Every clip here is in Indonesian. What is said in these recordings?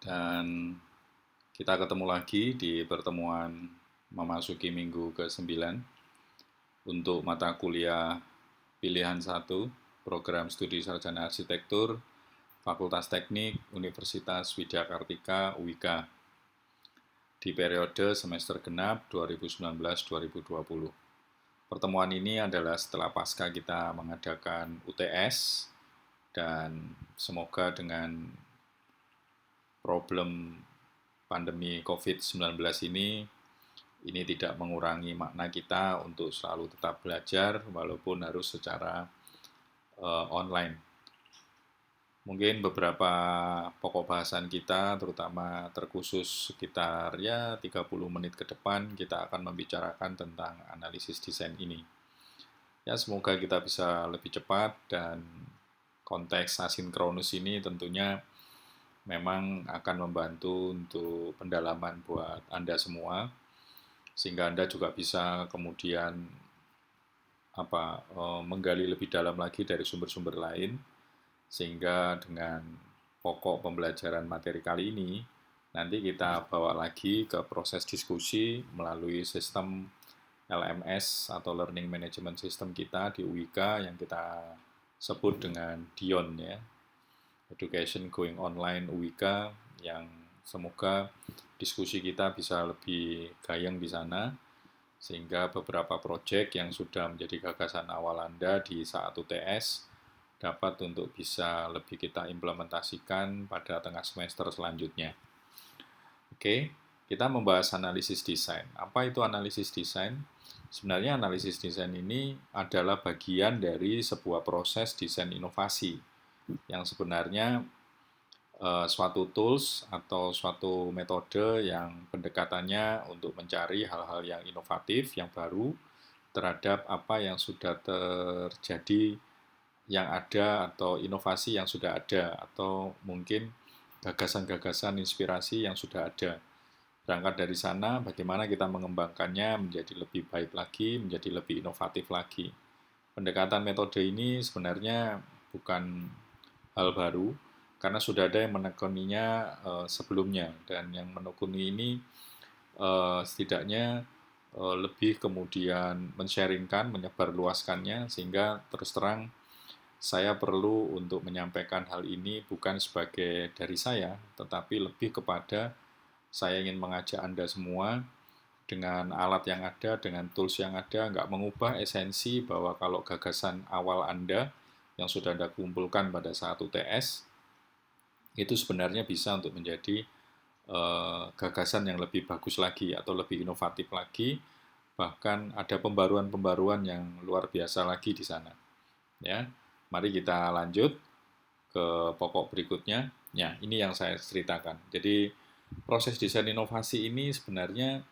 Dan kita ketemu lagi di pertemuan memasuki minggu ke-9 untuk mata kuliah pilihan 1, program studi sarjana arsitektur, Fakultas Teknik, Universitas Widya Kartika, UWIKA, di periode semester genap 2019-2020. Pertemuan ini adalah setelah pasca kita mengadakan UTS, dan semoga dengan problem pandemi COVID-19 ini tidak mengurangi makna kita untuk selalu tetap belajar walaupun harus secara online. Mungkin beberapa pokok bahasan kita terutama terkhusus sekitar 30 menit ke depan kita akan membicarakan tentang analisis desain ini. Ya, semoga kita bisa lebih cepat, dan konteks asinkronus ini tentunya memang akan membantu untuk pendalaman buat Anda semua, sehingga Anda juga bisa kemudian menggali lebih dalam lagi dari sumber-sumber lain, sehingga dengan pokok pembelajaran materi kali ini nanti kita bawa lagi ke proses diskusi melalui sistem LMS atau Learning Management System kita di UWIKA yang kita sebut dengan DION, ya, Education Going Online UWIKA, yang semoga diskusi kita bisa lebih gayeng di sana, sehingga beberapa proyek yang sudah menjadi gagasan awal Anda di saat UTS dapat untuk bisa lebih kita implementasikan pada tengah semester selanjutnya. Oke, kita membahas analisis desain. Apa itu analisis desain? Sebenarnya analisis desain ini adalah bagian dari sebuah proses desain inovasi yang sebenarnya suatu tools atau suatu metode yang pendekatannya untuk mencari hal-hal yang inovatif, yang baru terhadap apa yang sudah terjadi, yang ada, atau inovasi yang sudah ada, atau mungkin gagasan-gagasan inspirasi yang sudah ada. Berangkat dari sana, bagaimana kita mengembangkannya menjadi lebih baik lagi, menjadi lebih inovatif lagi. Pendekatan metode ini sebenarnya bukan hal baru, karena sudah ada yang menekuninya sebelumnya, dan yang menekuni ini setidaknya lebih kemudian men-sharingkan, menyebarluaskannya, sehingga terus terang saya perlu untuk menyampaikan hal ini bukan sebagai dari saya, tetapi lebih kepada saya ingin mengajak Anda semua dengan alat yang ada, dengan tools yang ada, nggak mengubah esensi bahwa kalau gagasan awal Anda yang sudah Anda kumpulkan pada saat UTS, itu sebenarnya bisa untuk menjadi gagasan yang lebih bagus lagi atau lebih inovatif lagi, bahkan ada pembaruan-pembaruan yang luar biasa lagi di sana. Ya, mari kita lanjut ke pokok berikutnya. Ya, ini yang saya ceritakan. Jadi proses desain inovasi ini sebenarnya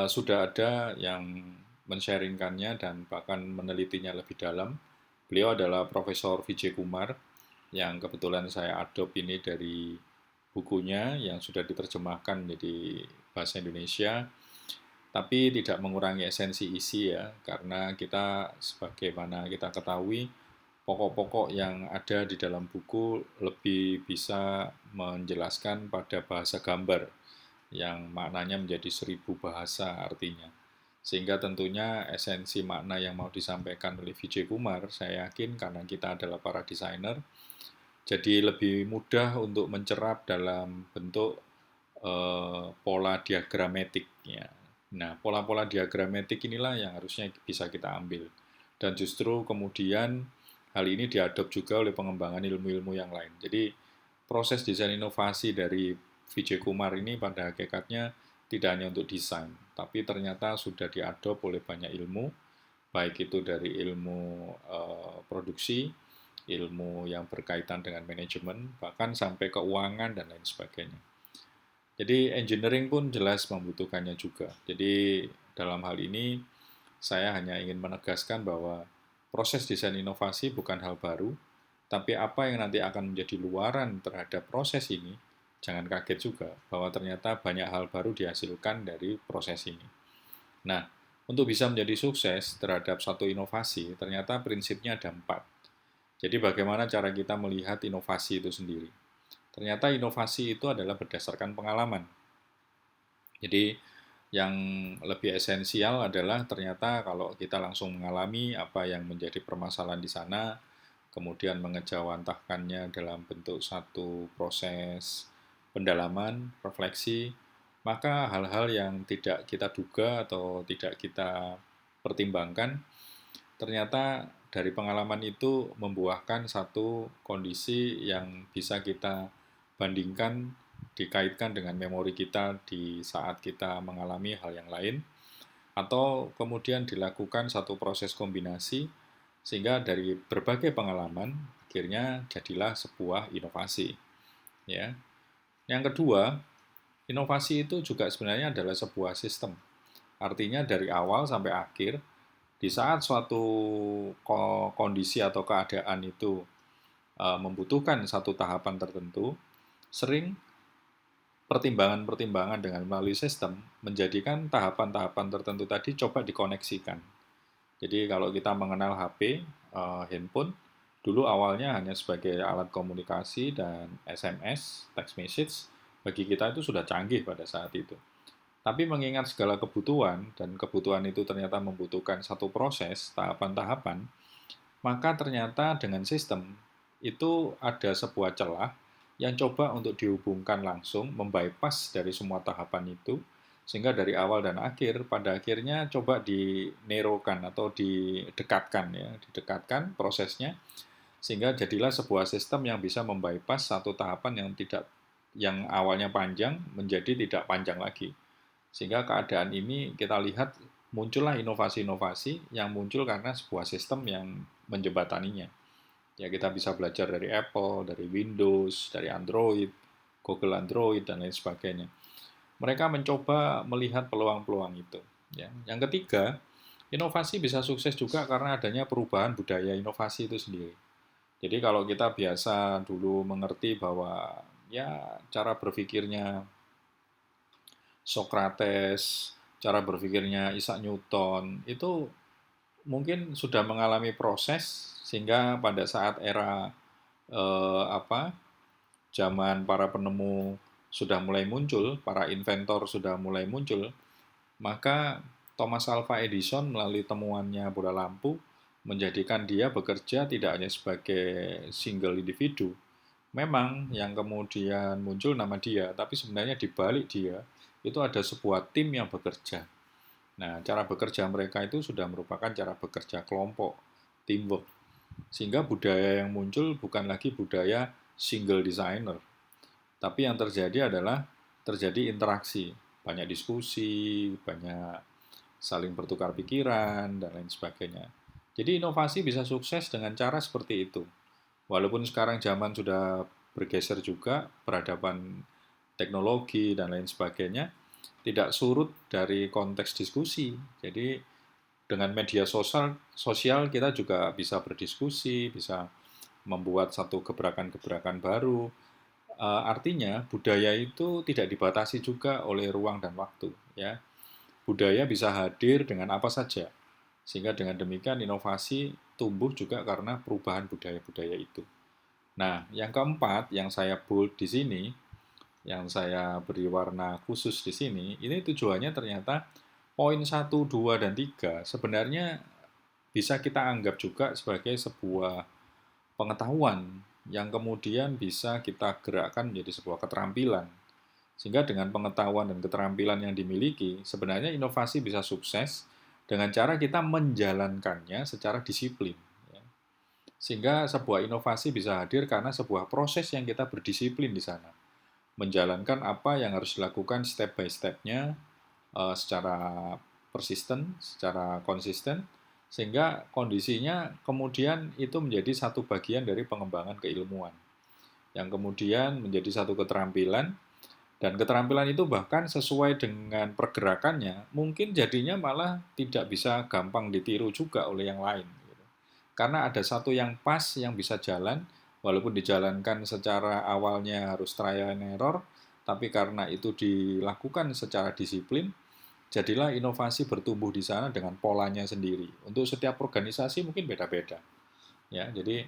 sudah ada yang men-sharingkannya dan bahkan menelitinya lebih dalam. Beliau adalah Profesor Vijay Kumar, yang kebetulan saya adopt ini dari bukunya yang sudah diterjemahkan menjadi bahasa Indonesia, tapi tidak mengurangi esensi isi, ya, karena kita sebagaimana kita ketahui, pokok-pokok yang ada di dalam buku lebih bisa menjelaskan pada bahasa gambar yang maknanya menjadi 1000 bahasa artinya. Sehingga tentunya esensi makna yang mau disampaikan oleh Vijay Kumar, saya yakin karena kita adalah para desainer, jadi lebih mudah untuk mencerap dalam bentuk pola diagramatik, ya. Nah, pola-pola diagramatik inilah yang harusnya bisa kita ambil. Dan justru kemudian hal ini diadop juga oleh pengembangan ilmu-ilmu yang lain. Jadi proses desain inovasi dari Vijay Kumar ini pada hakikatnya tidak hanya untuk desain, tapi ternyata sudah diadop oleh banyak ilmu, baik itu dari ilmu produksi, ilmu yang berkaitan dengan manajemen, bahkan sampai keuangan dan lain sebagainya. Jadi engineering pun jelas membutuhkannya juga. Jadi dalam hal ini saya hanya ingin menegaskan bahwa proses desain inovasi bukan hal baru, tapi apa yang nanti akan menjadi luaran terhadap proses ini, jangan kaget juga bahwa ternyata banyak hal baru dihasilkan dari proses ini. Nah, untuk bisa menjadi sukses terhadap satu inovasi, ternyata prinsipnya ada 4. Jadi bagaimana cara kita melihat inovasi itu sendiri? Ternyata inovasi itu adalah berdasarkan pengalaman. Jadi yang lebih esensial adalah ternyata kalau kita langsung mengalami apa yang menjadi permasalahan di sana, kemudian mengejawantahkannya dalam bentuk satu proses pendalaman, refleksi, maka hal-hal yang tidak kita duga atau tidak kita pertimbangkan, ternyata dari pengalaman itu membuahkan satu kondisi yang bisa kita bandingkan, dikaitkan dengan memori kita di saat kita mengalami hal yang lain, atau kemudian dilakukan satu proses kombinasi, sehingga dari berbagai pengalaman, akhirnya jadilah sebuah inovasi. Ya. Yang kedua, inovasi itu juga sebenarnya adalah sebuah sistem. Artinya dari awal sampai akhir, di saat suatu kondisi atau keadaan itu membutuhkan satu tahapan tertentu, sering pertimbangan-pertimbangan dengan melalui sistem menjadikan tahapan-tahapan tertentu tadi coba dikoneksikan. Jadi kalau kita mengenal HP, handphone, dulu awalnya hanya sebagai alat komunikasi dan SMS, text message, bagi kita itu sudah canggih pada saat itu. Tapi mengingat segala kebutuhan, dan kebutuhan itu ternyata membutuhkan satu proses, tahapan-tahapan, maka ternyata dengan sistem itu ada sebuah celah yang coba untuk dihubungkan langsung, membypass dari semua tahapan itu, sehingga dari awal dan akhir, pada akhirnya coba dinerokan atau didekatkan, ya, didekatkan prosesnya, sehingga jadilah sebuah sistem yang bisa membypass satu tahapan yang awalnya panjang menjadi tidak panjang lagi. Sehingga keadaan ini kita lihat muncullah inovasi-inovasi yang muncul karena sebuah sistem yang menjembataninya. Ya, kita bisa belajar dari Apple, dari Windows, dari Android, Google Android, dan lain sebagainya. Mereka mencoba melihat peluang-peluang itu. Ya. Yang ketiga, inovasi bisa sukses juga karena adanya perubahan budaya inovasi itu sendiri. Jadi kalau kita biasa dulu mengerti bahwa ya cara berpikirnya Socrates, cara berpikirnya Isaac Newton, itu mungkin sudah mengalami proses sehingga pada saat era zaman para penemu sudah mulai muncul, para inventor sudah mulai muncul, maka Thomas Alva Edison melalui temuannya bola lampu menjadikan dia bekerja tidak hanya sebagai single individu. Memang yang kemudian muncul nama dia, tapi sebenarnya di balik dia itu ada sebuah tim yang bekerja. Nah, cara bekerja mereka itu sudah merupakan cara bekerja kelompok, teamwork. Sehingga budaya yang muncul bukan lagi budaya single designer, tapi yang terjadi adalah terjadi interaksi, banyak diskusi, banyak saling bertukar pikiran, dan lain sebagainya. Jadi inovasi bisa sukses dengan cara seperti itu. Walaupun sekarang zaman sudah bergeser juga, peradaban teknologi dan lain sebagainya, tidak surut dari konteks diskusi. Jadi dengan media sosial kita juga bisa berdiskusi, bisa membuat satu gebrakan-gebrakan baru. Artinya budaya itu tidak dibatasi juga oleh ruang dan waktu. Ya, budaya bisa hadir dengan apa saja. Sehingga dengan demikian inovasi tumbuh juga karena perubahan budaya-budaya itu. Nah, yang keempat yang saya bold di sini, yang saya beri warna khusus di sini, ini tujuannya ternyata poin 1, 2, dan 3 sebenarnya bisa kita anggap juga sebagai sebuah pengetahuan yang kemudian bisa kita gerakkan menjadi sebuah keterampilan. Sehingga dengan pengetahuan dan keterampilan yang dimiliki, sebenarnya inovasi bisa sukses dengan cara kita menjalankannya secara disiplin. Sehingga sebuah inovasi bisa hadir karena sebuah proses yang kita berdisiplin di sana. Menjalankan apa yang harus dilakukan step by step-nya secara persisten, secara konsisten, sehingga kondisinya kemudian itu menjadi satu bagian dari pengembangan keilmuan. Yang kemudian menjadi satu keterampilan, dan keterampilan itu bahkan sesuai dengan pergerakannya, mungkin jadinya malah tidak bisa gampang ditiru juga oleh yang lain. Karena ada satu yang pas yang bisa jalan, walaupun dijalankan secara awalnya harus trial and error, tapi karena itu dilakukan secara disiplin, jadilah inovasi bertumbuh di sana dengan polanya sendiri. Untuk setiap organisasi mungkin beda-beda. Ya, jadi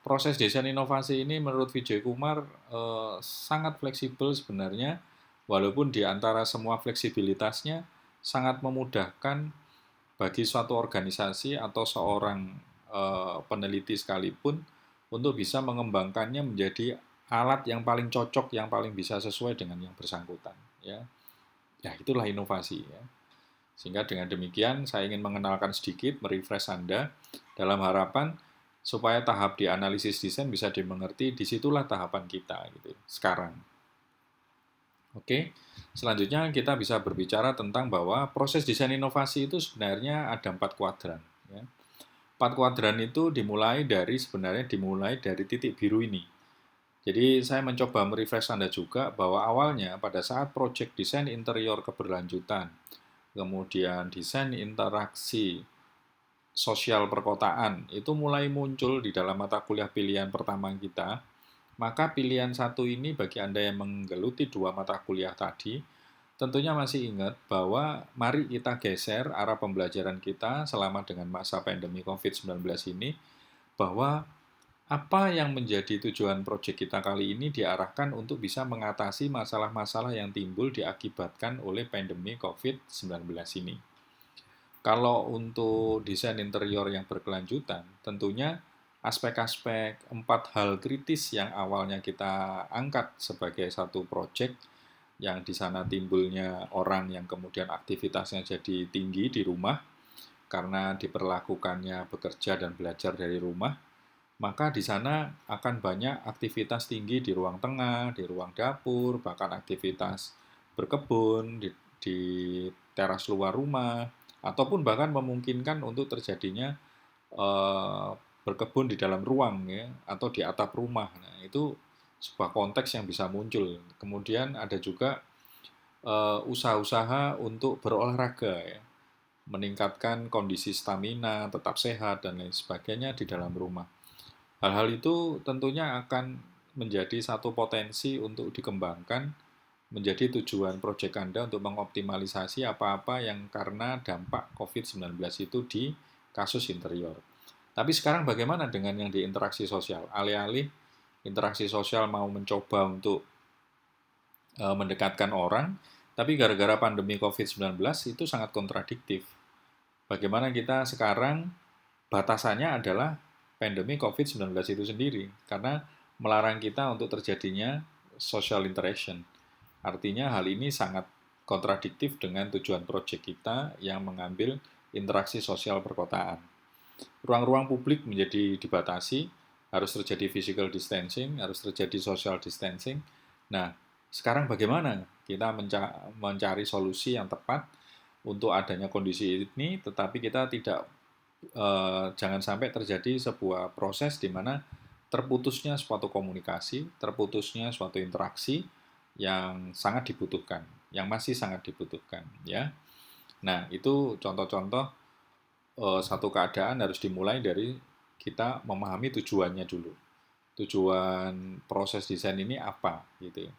proses desain inovasi ini menurut Vijay Kumar sangat fleksibel sebenarnya, walaupun di antara semua fleksibilitasnya sangat memudahkan bagi suatu organisasi atau seorang peneliti sekalipun untuk bisa mengembangkannya menjadi alat yang paling cocok, yang paling bisa sesuai dengan yang bersangkutan. Ya, ya itulah inovasi. Ya. Sehingga dengan demikian saya ingin mengenalkan sedikit, merefresh Anda dalam harapan supaya tahap di analisis desain bisa dimengerti, disitulah tahapan kita gitu sekarang. Oke, selanjutnya kita bisa berbicara tentang bahwa proses desain inovasi itu sebenarnya ada 4 kuadran. Ya. 4 kuadran itu sebenarnya dimulai dari titik biru ini. Jadi saya mencoba merefresh Anda juga bahwa awalnya pada saat proyek desain interior keberlanjutan, kemudian desain interaksi sosial perkotaan, itu mulai muncul di dalam mata kuliah pilihan pertama kita, maka pilihan satu ini bagi Anda yang menggeluti 2 mata kuliah tadi, tentunya masih ingat bahwa mari kita geser arah pembelajaran kita selama dengan masa pandemi COVID-19 ini, bahwa apa yang menjadi tujuan proyek kita kali ini diarahkan untuk bisa mengatasi masalah-masalah yang timbul diakibatkan oleh pandemi COVID-19 ini. Kalau untuk desain interior yang berkelanjutan, tentunya aspek-aspek 4 hal kritis yang awalnya kita angkat sebagai satu proyek, yang di sana timbulnya orang yang kemudian aktivitasnya jadi tinggi di rumah, karena diperlakukannya bekerja dan belajar dari rumah, maka di sana akan banyak aktivitas tinggi di ruang tengah, di ruang dapur, bahkan aktivitas berkebun, di teras luar rumah, ataupun bahkan memungkinkan untuk terjadinya eh, berkebun di dalam ruang ya, atau di atap rumah. Nah, itu sebuah konteks yang bisa muncul. Kemudian ada juga usaha-usaha untuk berolahraga ya, meningkatkan kondisi stamina, tetap sehat, dan lain sebagainya di dalam rumah. Hal-hal itu tentunya akan menjadi satu potensi untuk dikembangkan menjadi tujuan proyek Anda untuk mengoptimalisasi apa-apa yang karena dampak COVID-19 itu di kasus interior. Tapi sekarang bagaimana dengan yang di interaksi sosial? Alih-alih interaksi sosial mau mencoba untuk mendekatkan orang, tapi gara-gara pandemi COVID-19 itu sangat kontradiktif. Bagaimana kita sekarang batasannya adalah pandemi COVID-19 itu sendiri, karena melarang kita untuk terjadinya social interaction. Artinya hal ini sangat kontradiktif dengan tujuan proyek kita yang mengambil interaksi sosial perkotaan. Ruang-ruang publik menjadi dibatasi, harus terjadi physical distancing, harus terjadi social distancing. Nah, sekarang bagaimana kita mencari solusi yang tepat untuk adanya kondisi ini, tetapi kita tidak jangan sampai terjadi sebuah proses di mana terputusnya suatu komunikasi, terputusnya suatu interaksi yang sangat dibutuhkan, yang masih sangat dibutuhkan, ya. Nah, itu contoh-contoh satu keadaan harus dimulai dari kita memahami tujuannya dulu. Tujuan proses desain ini apa, gitu ya.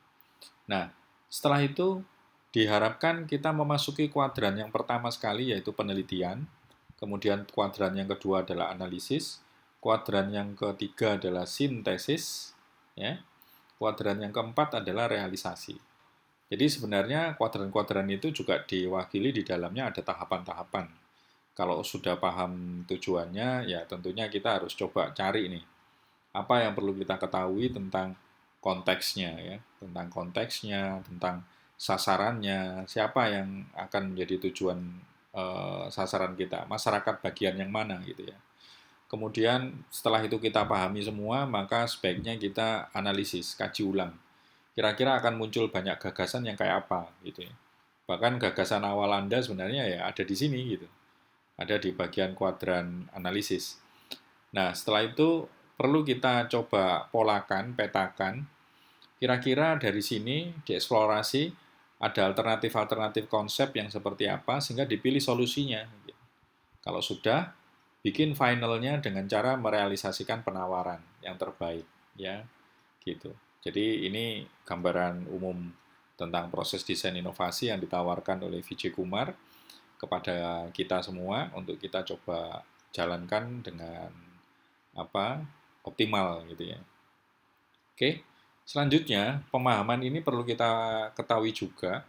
Nah, setelah itu diharapkan kita memasuki kuadran yang pertama sekali yaitu penelitian, kemudian kuadran yang kedua adalah analisis, kuadran yang ketiga adalah sintesis, ya. Kuadran yang keempat adalah realisasi. Jadi sebenarnya kuadran-kuadran itu juga diwakili di dalamnya ada tahapan-tahapan. Kalau sudah paham tujuannya, ya tentunya kita harus coba cari nih, apa yang perlu kita ketahui tentang konteksnya ya, tentang konteksnya, tentang sasarannya, siapa yang akan menjadi tujuan sasaran kita, masyarakat bagian yang mana gitu ya. Kemudian setelah itu kita pahami semua, maka sebaiknya kita analisis, kaji ulang. Kira-kira akan muncul banyak gagasan yang kayak apa gitu ya. Bahkan gagasan awal Anda sebenarnya ya ada di sini gitu. Ada di bagian kuadran analisis. Nah, setelah itu perlu kita coba polakan, petakan. Kira-kira dari sini dieksplorasi ada alternatif-alternatif konsep yang seperti apa sehingga dipilih solusinya. Kalau sudah, bikin finalnya dengan cara merealisasikan penawaran yang terbaik, ya, gitu. Jadi ini gambaran umum tentang proses desain inovasi yang ditawarkan oleh Vijay Kumar kepada kita semua untuk kita coba jalankan dengan apa optimal gitu ya. Oke, selanjutnya pemahaman ini perlu kita ketahui juga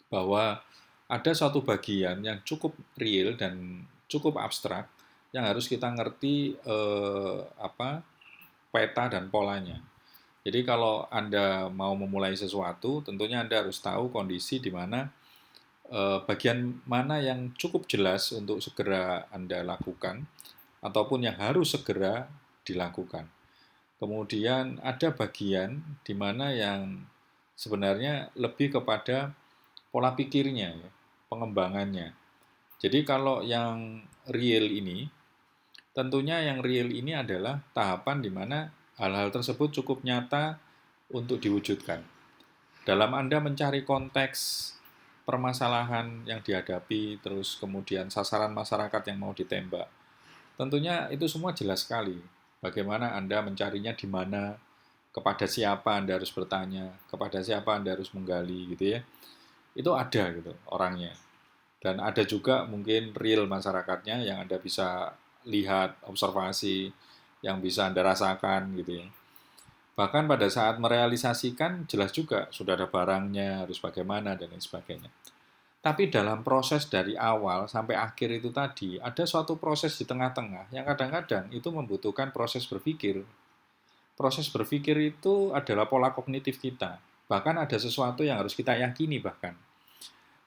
bahwa ada suatu bagian yang cukup real dan cukup abstrak yang harus kita ngerti peta dan polanya. Jadi kalau Anda mau memulai sesuatu, tentunya Anda harus tahu kondisi di mana bagian mana yang cukup jelas untuk segera Anda lakukan ataupun yang harus segera dilakukan. Kemudian ada bagian di mana yang sebenarnya lebih kepada pola pikirnya, ya, pengembangannya. Jadi kalau yang real ini, tentunya yang real ini adalah tahapan di mana hal-hal tersebut cukup nyata untuk diwujudkan. Dalam Anda mencari konteks permasalahan yang dihadapi, terus kemudian sasaran masyarakat yang mau ditembak, tentunya itu semua jelas sekali. Bagaimana Anda mencarinya di mana, kepada siapa Anda harus bertanya, kepada siapa Anda harus menggali gitu ya. Itu ada gitu orangnya. Dan ada juga mungkin real masyarakatnya yang Anda bisa lihat, observasi, yang bisa Anda rasakan gitu ya. Bahkan pada saat merealisasikan jelas juga sudah ada barangnya, harus bagaimana dan lain sebagainya. Tapi dalam proses dari awal sampai akhir itu tadi, ada suatu proses di tengah-tengah yang kadang-kadang itu membutuhkan proses berpikir. Proses berpikir itu adalah pola kognitif kita. Bahkan ada sesuatu yang harus kita yakini bahkan.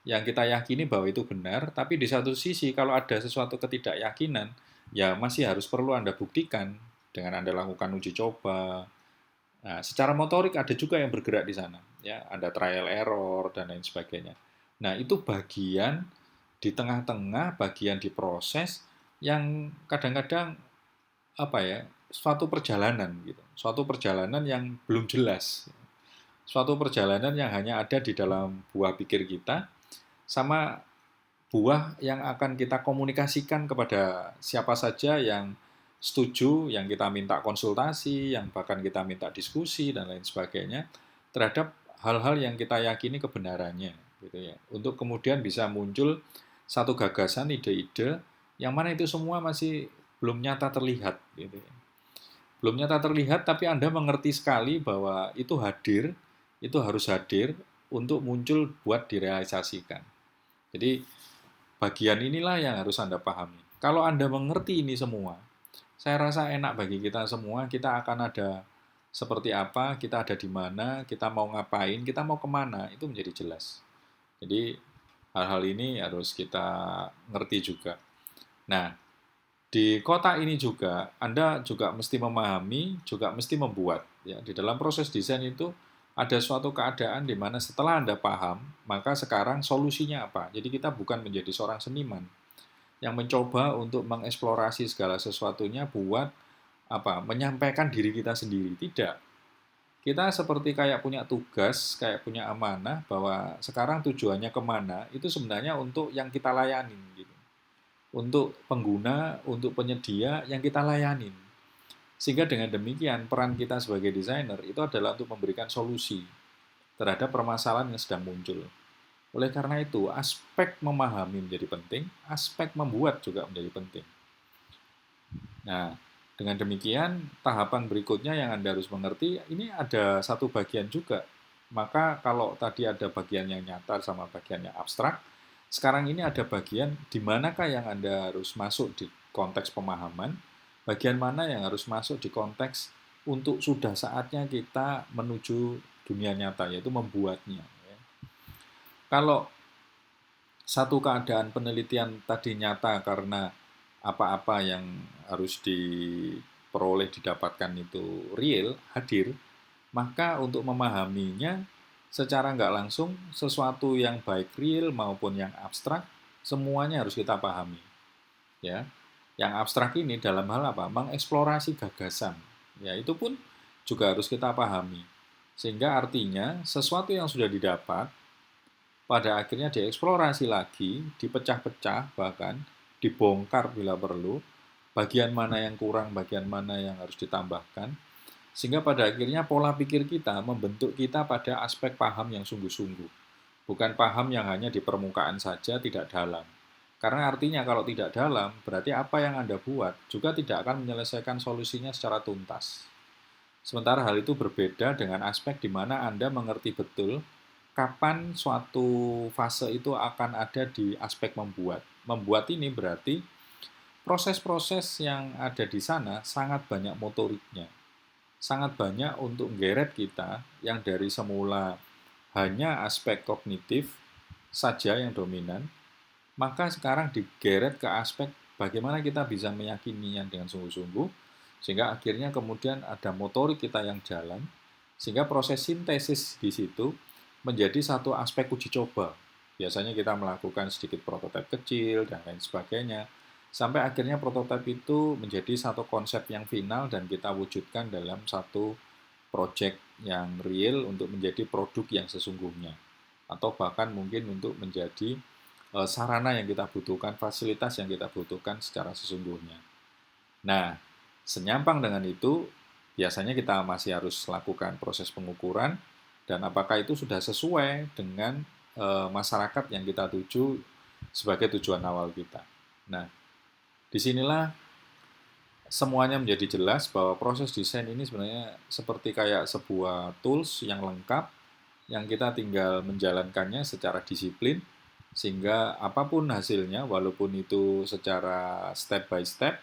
Yang kita yakini bahwa itu benar, tapi di satu sisi kalau ada sesuatu ketidakyakinan, ya masih harus perlu Anda buktikan dengan Anda lakukan uji coba. Nah, secara motorik ada juga yang bergerak di sana, ya, ada trial error dan lain sebagainya. Nah, itu bagian di tengah-tengah, bagian di proses yang kadang-kadang apa ya, suatu perjalanan gitu, suatu perjalanan yang belum jelas, suatu perjalanan yang hanya ada di dalam buah pikir kita, sama buah yang akan kita komunikasikan kepada siapa saja yang setuju, yang kita minta konsultasi, yang bahkan kita minta diskusi dan lain sebagainya terhadap hal-hal yang kita yakini kebenarannya, gitu ya. Untuk kemudian bisa muncul satu gagasan, ide-ide yang mana itu semua masih belum nyata terlihat, gitu ya. Belum nyata terlihat, tapi Anda mengerti sekali bahwa itu harus hadir untuk muncul buat direalisasikan. Jadi bagian inilah yang harus Anda pahami. Kalau Anda mengerti ini semua, saya rasa enak bagi kita semua, kita akan ada seperti apa, kita ada di mana, kita mau ngapain, kita mau kemana, itu menjadi jelas. Jadi hal-hal ini harus kita ngerti juga. Nah, di kota ini juga, Anda juga mesti memahami, juga mesti membuat. Ya, di dalam proses desain itu ada suatu keadaan di mana setelah Anda paham, maka sekarang solusinya apa? Jadi kita bukan menjadi seorang seniman yang mencoba untuk mengeksplorasi segala sesuatunya buat apa? Menyampaikan diri kita sendiri. Tidak. Kita seperti kayak punya tugas, kayak punya amanah bahwa sekarang tujuannya kemana, itu sebenarnya untuk yang kita layani. Gitu. Untuk pengguna, untuk penyedia yang kita layanin. Sehingga dengan demikian peran kita sebagai desainer itu adalah untuk memberikan solusi terhadap permasalahan yang sedang muncul. Oleh karena itu, aspek memahami menjadi penting, aspek membuat juga menjadi penting. Nah, dengan demikian, tahapan berikutnya yang Anda harus mengerti, ini ada satu bagian juga. Maka kalau tadi ada bagian yang nyata sama bagian yang abstrak, sekarang ini ada bagian di manakah yang Anda harus masuk di konteks pemahaman, bagian mana yang harus masuk di konteks untuk sudah saatnya kita menuju dunia nyata, yaitu membuatnya. Kalau satu keadaan penelitian tadi nyata karena apa-apa yang harus diperoleh, didapatkan itu real, hadir, maka untuk memahaminya secara nggak langsung, sesuatu yang baik real maupun yang abstrak, semuanya harus kita pahami. Ya, yang abstrak ini dalam hal apa? Mengeksplorasi gagasan. Ya, itu pun juga harus kita pahami. Sehingga artinya sesuatu yang sudah didapat pada akhirnya dieksplorasi lagi, dipecah-pecah bahkan, dibongkar bila perlu, bagian mana yang kurang, bagian mana yang harus ditambahkan, sehingga pada akhirnya pola pikir kita membentuk kita pada aspek paham yang sungguh-sungguh. Bukan paham yang hanya di permukaan saja, tidak dalam. Karena artinya kalau tidak dalam, berarti apa yang Anda buat juga tidak akan menyelesaikan solusinya secara tuntas. Sementara hal itu berbeda dengan aspek di mana Anda mengerti betul kapan suatu fase itu akan ada di aspek membuat. Membuat ini berarti proses-proses yang ada di sana sangat banyak motoriknya. Sangat banyak untuk menggeret kita yang dari semula hanya aspek kognitif saja yang dominan, maka sekarang digeret ke aspek bagaimana kita bisa meyakininya dengan sungguh-sungguh, sehingga akhirnya kemudian ada motorik kita yang jalan, sehingga proses sintesis di situ menjadi satu aspek uji coba. Biasanya kita melakukan sedikit prototipe kecil dan lain sebagainya, sampai akhirnya prototipe itu menjadi satu konsep yang final dan kita wujudkan dalam satu project yang real untuk menjadi produk yang sesungguhnya. Atau bahkan mungkin untuk menjadi sarana yang kita butuhkan, fasilitas yang kita butuhkan secara sesungguhnya. Nah, senyampang dengan itu, biasanya kita masih harus lakukan proses pengukuran, dan apakah itu sudah sesuai dengan masyarakat yang kita tuju sebagai tujuan awal kita. Nah, disinilah semuanya menjadi jelas bahwa proses desain ini sebenarnya seperti kayak sebuah tools yang lengkap, yang kita tinggal menjalankannya secara disiplin, sehingga apapun hasilnya, walaupun itu secara step by step,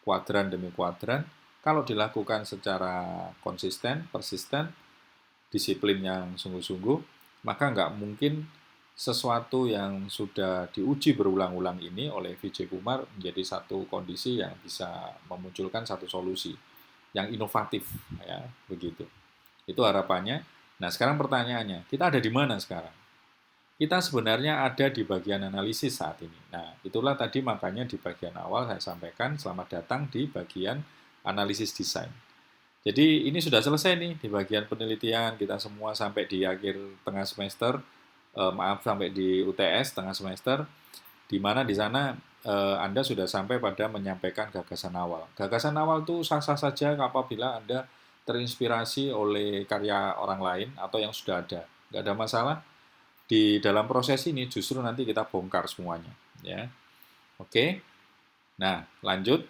kuadran demi kuadran, kalau dilakukan secara konsisten, persisten, disiplin yang sungguh-sungguh, maka nggak mungkin sesuatu yang sudah diuji berulang-ulang ini oleh Vijay Kumar menjadi satu kondisi yang bisa memunculkan satu solusi yang inovatif, ya begitu. Itu harapannya. Nah, sekarang pertanyaannya, kita ada di mana sekarang? Kita sebenarnya ada di bagian analisis saat ini. Nah, itulah tadi makanya di bagian awal saya sampaikan, selamat datang di bagian analisis desain. Jadi ini sudah selesai nih di bagian penelitian, kita semua sampai di akhir tengah semester, sampai di UTS tengah semester, di mana di sana Anda sudah sampai pada menyampaikan gagasan awal. Gagasan awal itu sah-sah saja apabila Anda terinspirasi oleh karya orang lain atau yang sudah ada. Nggak ada masalah. Di dalam proses ini justru nanti kita bongkar semuanya. Ya, oke. Nah, lanjut.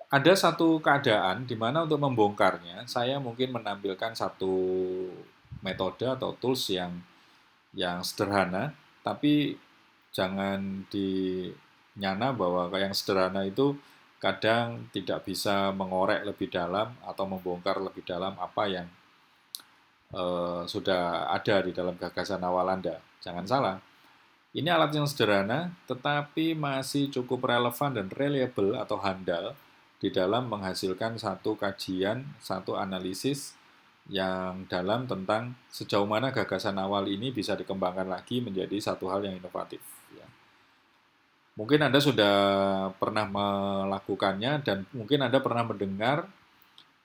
Ada satu keadaan di mana untuk membongkarnya, saya mungkin menampilkan satu metode atau tools yang sederhana, tapi jangan dinyana bahwa yang sederhana itu kadang tidak bisa mengorek lebih dalam atau membongkar lebih dalam apa yang sudah ada di dalam gagasan awal Anda. Jangan salah, ini alat yang sederhana, tetapi masih cukup relevan dan reliable atau handal di dalam menghasilkan satu kajian, satu analisis yang dalam tentang sejauh mana gagasan awal ini bisa dikembangkan lagi menjadi satu hal yang inovatif. Ya. Mungkin Anda sudah pernah melakukannya dan mungkin Anda pernah mendengar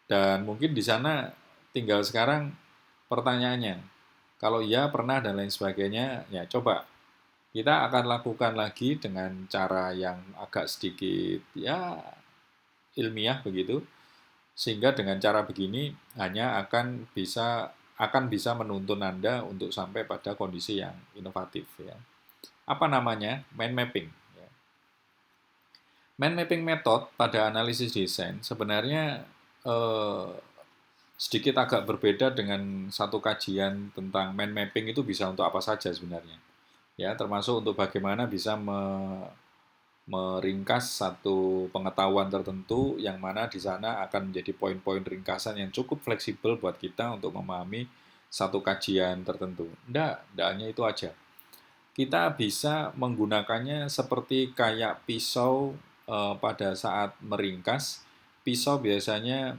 dan mungkin di sana tinggal sekarang pertanyaannya. Kalau iya, pernah dan lain sebagainya, ya coba kita akan lakukan lagi dengan cara yang agak sedikit ya ilmiah begitu, sehingga dengan cara begini hanya akan bisa menuntun Anda untuk sampai pada kondisi yang inovatif ya. Apa namanya? Mind mapping. Ya. Mind mapping method pada analisis desain sebenarnya eh, sedikit agak berbeda dengan satu kajian tentang mind mapping itu bisa untuk apa saja sebenarnya. Ya, termasuk untuk bagaimana bisa meringkas satu pengetahuan tertentu yang mana di sana akan menjadi poin-poin ringkasan yang cukup fleksibel buat kita untuk memahami satu kajian tertentu. Tidak hanya itu aja. Kita bisa menggunakannya seperti kayak pisau pada saat meringkas. Pisau biasanya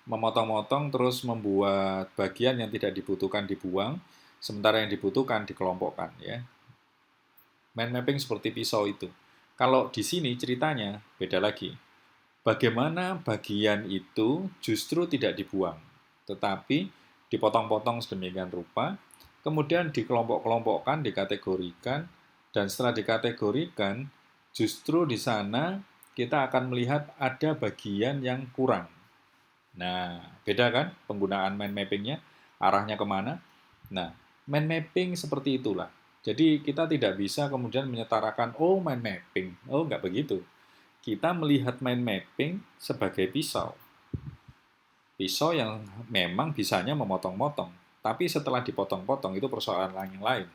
memotong-motong terus membuat bagian yang tidak dibutuhkan dibuang, sementara yang dibutuhkan dikelompokkan ya. Mind mapping seperti pisau itu. Kalau di sini ceritanya beda lagi. Bagaimana bagian itu justru tidak dibuang, tetapi dipotong-potong sedemikian rupa, kemudian dikelompok-kelompokkan, dikategorikan, dan setelah dikategorikan, justru di sana kita akan melihat ada bagian yang kurang. Nah, beda kan penggunaan mind mappingnya, arahnya kemana? Nah, mind mapping seperti itulah. Jadi kita tidak bisa kemudian menyetarakan, oh mind mapping, oh nggak begitu. Kita melihat mind mapping sebagai pisau. Pisau yang memang bisanya memotong-motong. Tapi setelah dipotong-potong itu persoalan yang lain.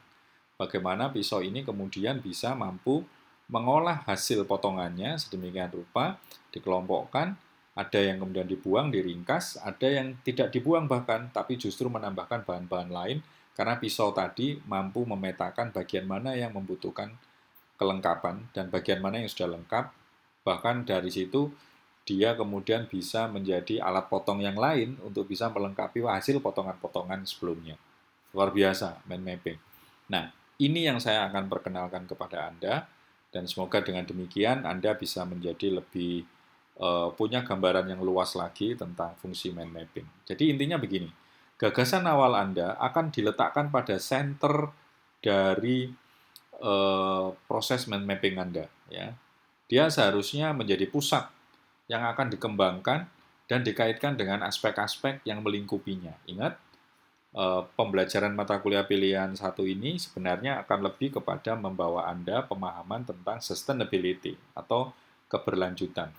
Bagaimana pisau ini kemudian bisa mampu mengolah hasil potongannya sedemikian rupa, dikelompokkan, ada yang kemudian dibuang, diringkas, ada yang tidak dibuang bahkan, tapi justru menambahkan bahan-bahan lain, karena pisau tadi mampu memetakan bagian mana yang membutuhkan kelengkapan dan bagian mana yang sudah lengkap, bahkan dari situ dia kemudian bisa menjadi alat potong yang lain untuk bisa melengkapi hasil potongan-potongan sebelumnya. Luar biasa, mind mapping. Nah, ini yang saya akan perkenalkan kepada Anda, dan semoga dengan demikian Anda bisa menjadi lebih punya gambaran yang luas lagi tentang fungsi mind mapping. Jadi intinya begini, gagasan awal Anda akan diletakkan pada center dari proses mind mapping Anda. Ya. Dia seharusnya menjadi pusat yang akan dikembangkan dan dikaitkan dengan aspek-aspek yang melingkupinya. Ingat, pembelajaran mata kuliah pilihan satu ini sebenarnya akan lebih kepada membawa Anda pemahaman tentang sustainability atau keberlanjutan.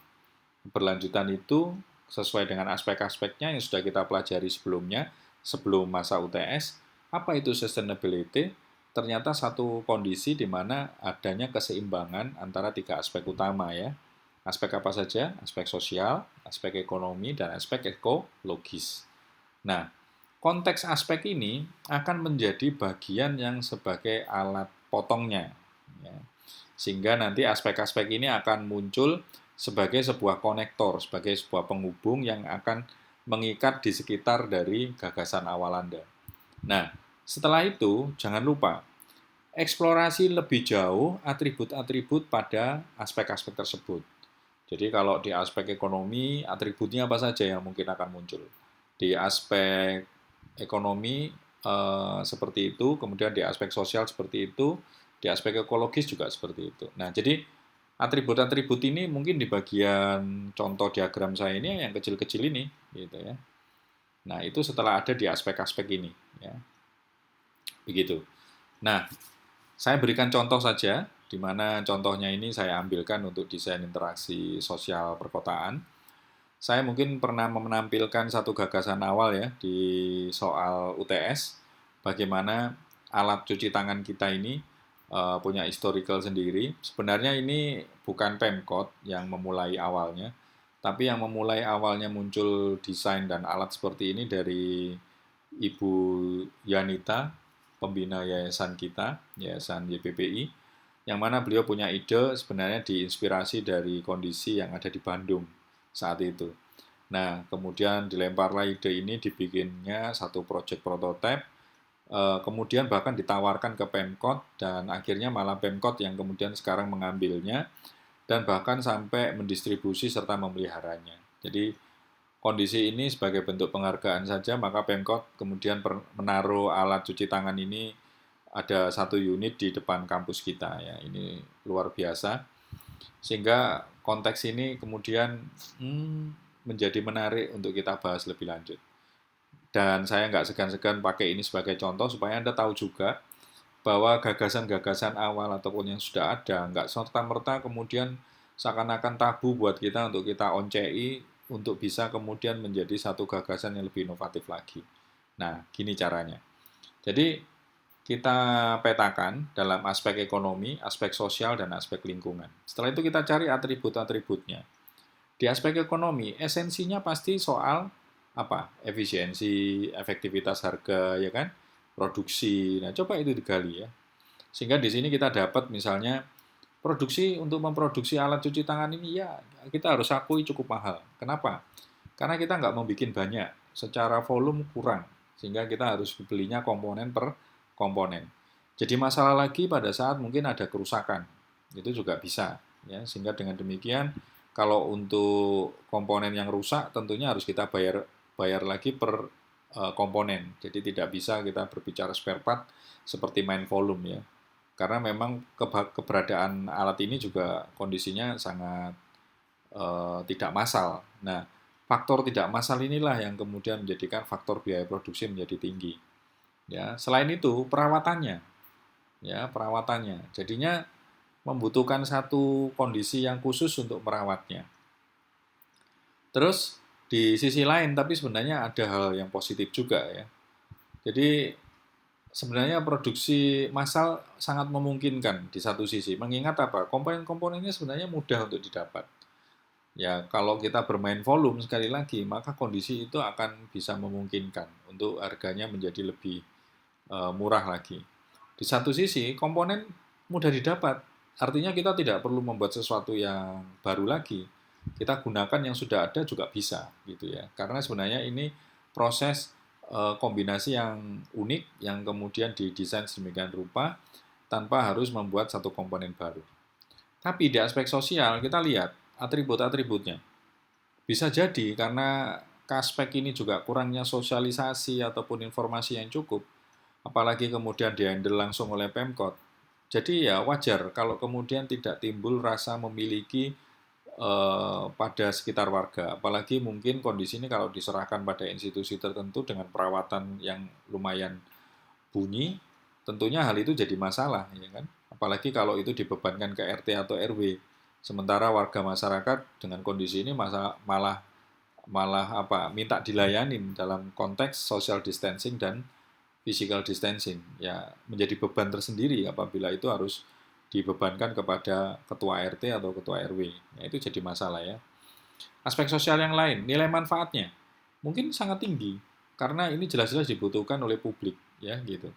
Keberlanjutan itu sesuai dengan aspek-aspeknya yang sudah kita pelajari sebelumnya, sebelum masa UTS. Apa itu sustainability? Ternyata satu kondisi di mana adanya keseimbangan antara tiga aspek utama ya. Aspek apa saja? Aspek sosial, aspek ekonomi, dan aspek ekologis. Nah, konteks aspek ini akan menjadi bagian yang sebagai alat potongnya. Ya. Sehingga nanti aspek-aspek ini akan muncul sebagai sebuah konektor, sebagai sebuah penghubung yang akan mengikat di sekitar dari gagasan awal Anda. Nah, setelah itu jangan lupa eksplorasi lebih jauh atribut-atribut pada aspek-aspek tersebut. Jadi kalau di aspek ekonomi, atributnya apa saja yang mungkin akan muncul? Di aspek ekonomi seperti itu, kemudian di aspek sosial seperti itu, di aspek ekologis juga seperti itu. Nah, jadi atribut-atribut ini mungkin di bagian contoh diagram saya ini yang kecil-kecil ini, gitu ya. Nah, itu setelah ada di aspek-aspek ini, ya. Begitu. Nah, saya berikan contoh saja, di mana contohnya ini saya ambilkan untuk desain interaksi sosial perkotaan. Saya mungkin pernah menampilkan satu gagasan awal ya di soal UTS, bagaimana alat cuci tangan kita ini punya historical sendiri. Sebenarnya ini bukan Pemkot yang memulai awalnya, tapi yang memulai awalnya muncul desain dan alat seperti ini dari Ibu Yanita, pembina yayasan kita, yayasan YPPI, yang mana beliau punya ide sebenarnya diinspirasi dari kondisi yang ada di Bandung saat itu. Nah, kemudian dilemparlah ide ini, dibikinnya satu proyek prototipe, kemudian bahkan ditawarkan ke Pemkot, dan akhirnya malah Pemkot yang kemudian sekarang mengambilnya, dan bahkan sampai mendistribusi serta memeliharanya. Jadi, kondisi ini sebagai bentuk penghargaan saja, maka Pemkot kemudian menaruh alat cuci tangan ini ada satu unit di depan kampus kita ya. Ini luar biasa. Sehingga konteks ini kemudian menjadi menarik untuk kita bahas lebih lanjut. Dan saya nggak segan-segan pakai ini sebagai contoh supaya Anda tahu juga bahwa gagasan-gagasan awal ataupun yang sudah ada nggak serta-merta kemudian seakan-akan tabu buat kita untuk kita oncei untuk bisa kemudian menjadi satu gagasan yang lebih inovatif lagi. Nah, gini caranya. Jadi, kita petakan dalam aspek ekonomi, aspek sosial, dan aspek lingkungan. Setelah itu kita cari atribut-atributnya. Di aspek ekonomi, esensinya pasti soal apa? Efisiensi, efektivitas harga, ya kan? Produksi. Nah, coba itu digali ya. Sehingga di sini kita dapat misalnya produksi untuk memproduksi alat cuci tangan ini ya kita harus akui cukup mahal. Kenapa? Karena kita nggak mau bikin banyak, secara volume kurang, sehingga kita harus belinya komponen per komponen. Jadi masalah lagi pada saat mungkin ada kerusakan, itu juga bisa. Ya, sehingga dengan demikian, kalau untuk komponen yang rusak, tentunya harus kita bayar lagi per komponen. Jadi tidak bisa kita berbicara spare part seperti main volume ya. Karena memang keberadaan alat ini juga kondisinya sangat tidak massal. Nah, faktor tidak massal inilah yang kemudian menjadikan faktor biaya produksi menjadi tinggi. Ya, selain itu perawatannya. ya perawatannya. Jadinya membutuhkan satu kondisi yang khusus untuk merawatnya. Terus di sisi lain, tapi sebenarnya ada hal yang positif juga ya. Jadi sebenarnya produksi massal sangat memungkinkan di satu sisi. Mengingat apa? Komponen-komponennya sebenarnya mudah untuk didapat. Ya, kalau kita bermain volume sekali lagi, maka kondisi itu akan bisa memungkinkan untuk harganya menjadi lebih murah lagi. Di satu sisi, komponen mudah didapat. Artinya kita tidak perlu membuat sesuatu yang baru lagi. Kita gunakan yang sudah ada juga bisa, gitu ya. Karena sebenarnya ini proses kombinasi yang unik yang kemudian didesain sedemikian rupa tanpa harus membuat satu komponen baru. Tapi di aspek sosial kita lihat atribut-atributnya. Bisa jadi karena aspek ini juga kurangnya sosialisasi ataupun informasi yang cukup, apalagi kemudian dihandle langsung oleh Pemkot. Jadi ya wajar kalau kemudian tidak timbul rasa memiliki pada sekitar warga. Apalagi mungkin kondisi ini kalau diserahkan pada institusi tertentu dengan perawatan yang lumayan bunyi, tentunya hal itu jadi masalah, ya kan? Apalagi kalau itu dibebankan ke RT atau RW. Sementara warga masyarakat dengan kondisi ini malah malah apa minta dilayanin dalam konteks social distancing dan physical distancing, ya menjadi beban tersendiri apabila itu harus dibebankan kepada ketua RT atau ketua RW. Ya, itu jadi masalah ya. Aspek sosial yang lain, nilai manfaatnya mungkin sangat tinggi karena ini jelas-jelas dibutuhkan oleh publik ya gitu.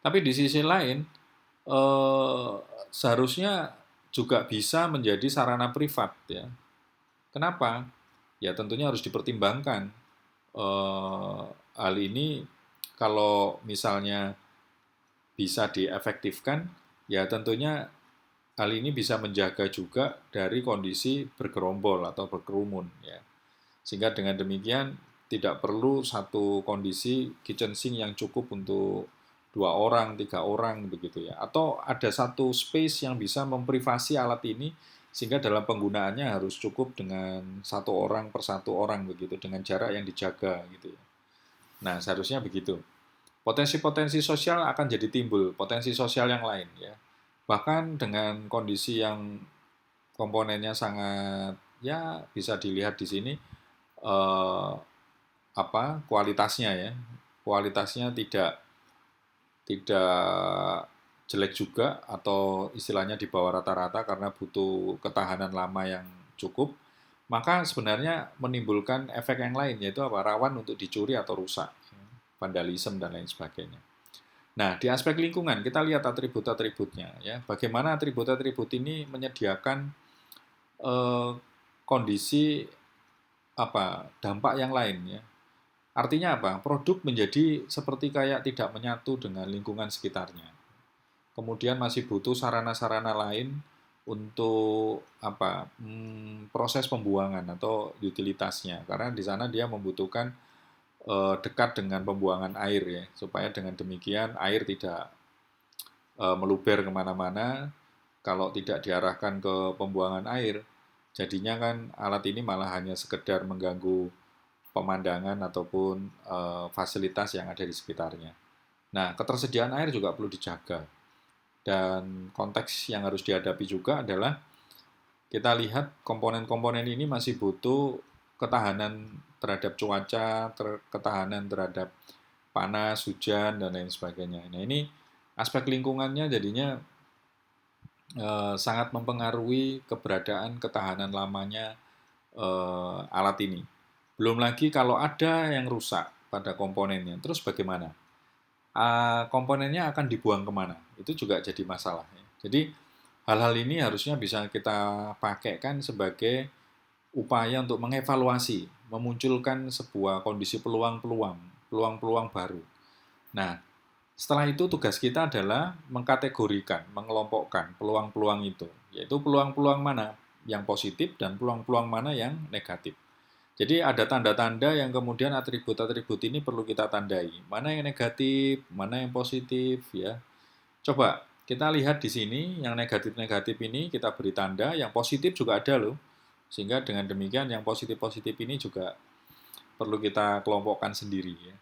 Tapi di sisi lain eh, seharusnya juga bisa menjadi sarana privat ya. Kenapa? Ya tentunya harus dipertimbangkan eh, hal ini kalau misalnya bisa diefektifkan, ya tentunya hal ini bisa menjaga juga dari kondisi bergerombol atau berkerumun ya. Sehingga dengan demikian tidak perlu satu kondisi kitchen sink yang cukup untuk 2 orang, 3 orang begitu ya. Atau ada satu space yang bisa memprivasi alat ini sehingga dalam penggunaannya harus cukup dengan 1 orang per 1 orang begitu dengan jarak yang dijaga gitu ya. Nah, seharusnya begitu. Potensi-potensi sosial akan jadi timbul, potensi sosial yang lain ya. Bahkan dengan kondisi yang komponennya sangat ya bisa dilihat di sini eh, apa kualitasnya ya. Kualitasnya tidak tidak jelek juga atau istilahnya di bawah rata-rata karena butuh ketahanan lama yang cukup, maka sebenarnya menimbulkan efek yang lain yaitu apa? Rawan untuk dicuri atau rusak, vandalisme dan lain sebagainya. Nah, di aspek lingkungan kita lihat atribut-atributnya ya. Bagaimana atribut-atribut ini menyediakan eh, kondisi apa? Dampak yang lain ya. Artinya apa? Produk menjadi seperti kayak tidak menyatu dengan lingkungan sekitarnya. Kemudian masih butuh sarana-sarana lain untuk apa? Proses pembuangan atau utilitasnya. Karena di sana dia membutuhkan dekat dengan pembuangan air ya, supaya dengan demikian air tidak meluber kemana-mana. Kalau tidak diarahkan ke pembuangan air, jadinya kan alat ini malah hanya sekedar mengganggu pemandangan ataupun fasilitas yang ada di sekitarnya. Nah, ketersediaan air juga perlu dijaga. Dan konteks yang harus dihadapi juga adalah kita lihat komponen-komponen ini masih butuh ketahanan terhadap cuaca, ketahanan terhadap panas, hujan, dan lain sebagainya. Nah, ini aspek lingkungannya jadinya sangat mempengaruhi keberadaan ketahanan lamanya alat ini. Belum lagi kalau ada yang rusak pada komponennya, terus bagaimana? Komponennya akan dibuang kemana? Itu juga jadi masalah. Ya. Jadi hal-hal ini harusnya bisa kita pakaikan sebagai upaya untuk mengevaluasi, memunculkan sebuah kondisi peluang-peluang, peluang-peluang baru. Nah, setelah itu tugas kita adalah mengkategorikan, mengelompokkan peluang-peluang itu, yaitu peluang-peluang mana yang positif dan peluang-peluang mana yang negatif. Jadi ada tanda-tanda yang kemudian atribut-atribut ini perlu kita tandai. Mana yang negatif, mana yang positif ya. Coba kita lihat di sini yang negatif-negatif ini kita beri tanda, yang positif juga ada loh. Sehingga dengan demikian yang positif-positif ini juga perlu kita kelompokkan sendiri ya.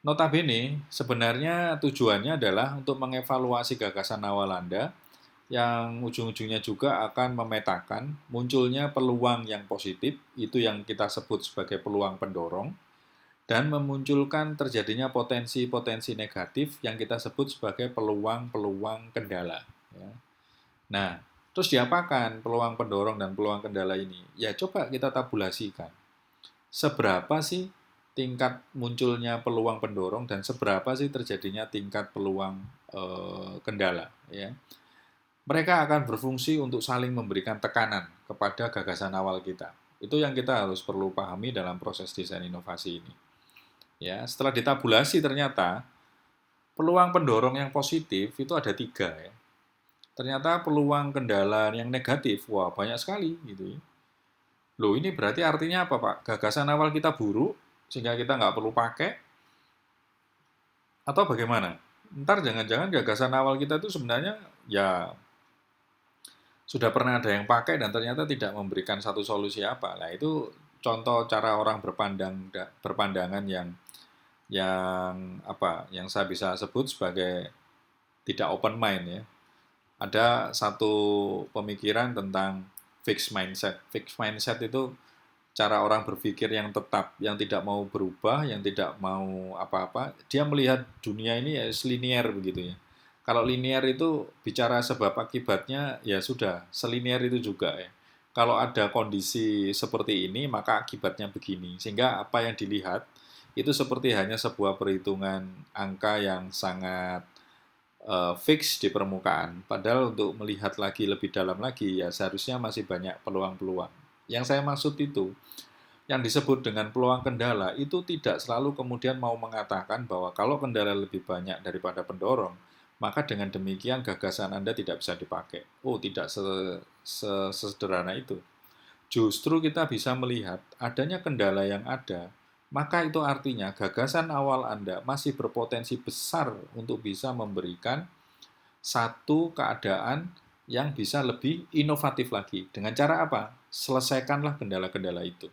Notabene, sebenarnya tujuannya adalah untuk mengevaluasi gagasan awal Anda yang ujung-ujungnya juga akan memetakan munculnya peluang yang positif, itu yang kita sebut sebagai peluang pendorong, dan memunculkan terjadinya potensi-potensi negatif yang kita sebut sebagai peluang-peluang kendala. Ya. Nah, terus diapakan peluang pendorong dan peluang kendala ini? Ya coba kita tabulasikan. Seberapa sih tingkat munculnya peluang pendorong dan seberapa sih terjadinya tingkat peluang kendala? Ya. Mereka akan berfungsi untuk saling memberikan tekanan kepada gagasan awal kita. Itu yang kita harus perlu pahami dalam proses desain inovasi ini. Ya, setelah ditabulasi ternyata peluang pendorong yang positif itu ada 3 ya. Ternyata peluang kendala yang negatif, wah banyak sekali gitu ya. Loh ini berarti artinya apa Pak? Gagasan awal kita buruk sehingga kita nggak perlu pakai atau bagaimana? Ntar jangan-jangan gagasan awal kita itu sebenarnya ya sudah pernah ada yang pakai dan ternyata tidak memberikan satu solusi apa. Nah itu contoh cara orang berpandangan yang saya bisa sebut sebagai tidak open mind ya. Ada satu pemikiran tentang fixed mindset. Fixed mindset itu cara orang berpikir yang tetap, yang tidak mau berubah, yang tidak mau apa-apa. Dia melihat dunia ini ya selinier begitu ya. Kalau linear itu bicara sebab akibatnya ya sudah, selinier itu juga ya. Kalau ada kondisi seperti ini, maka akibatnya begini. Sehingga apa yang dilihat itu seperti hanya sebuah perhitungan angka yang sangat fix di permukaan. Padahal untuk melihat lagi lebih dalam lagi, ya seharusnya masih banyak peluang-peluang. Yang saya maksud itu, yang disebut dengan peluang kendala itu tidak selalu kemudian mau mengatakan bahwa kalau kendala lebih banyak daripada pendorong, maka dengan demikian gagasan Anda tidak bisa dipakai. Oh, tidak sesederhana itu. Justru kita bisa melihat adanya kendala yang ada, maka itu artinya gagasan awal Anda masih berpotensi besar untuk bisa memberikan satu keadaan yang bisa lebih inovatif lagi. Dengan cara apa? Selesaikanlah kendala-kendala itu.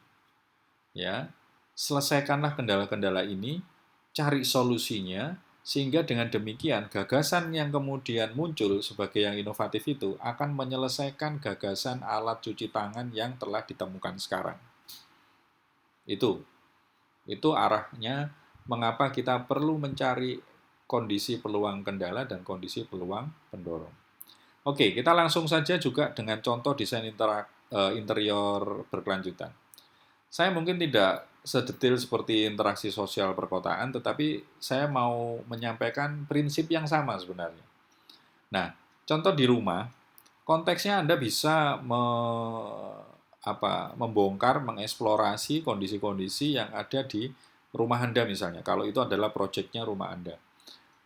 Ya, selesaikanlah kendala-kendala ini, cari solusinya, sehingga dengan demikian gagasan yang kemudian muncul sebagai yang inovatif itu akan menyelesaikan gagasan alat cuci tangan yang telah ditemukan sekarang. Itu arahnya mengapa kita perlu mencari kondisi peluang kendala dan kondisi peluang pendorong. Oke, kita langsung saja juga dengan contoh desain interior berkelanjutan. Saya mungkin tidak sedetail seperti interaksi sosial perkotaan, tetapi saya mau menyampaikan prinsip yang sama sebenarnya. Nah, contoh di rumah, konteksnya Anda bisa membongkar, mengeksplorasi kondisi-kondisi yang ada di rumah Anda misalnya, kalau itu adalah proyeknya rumah Anda.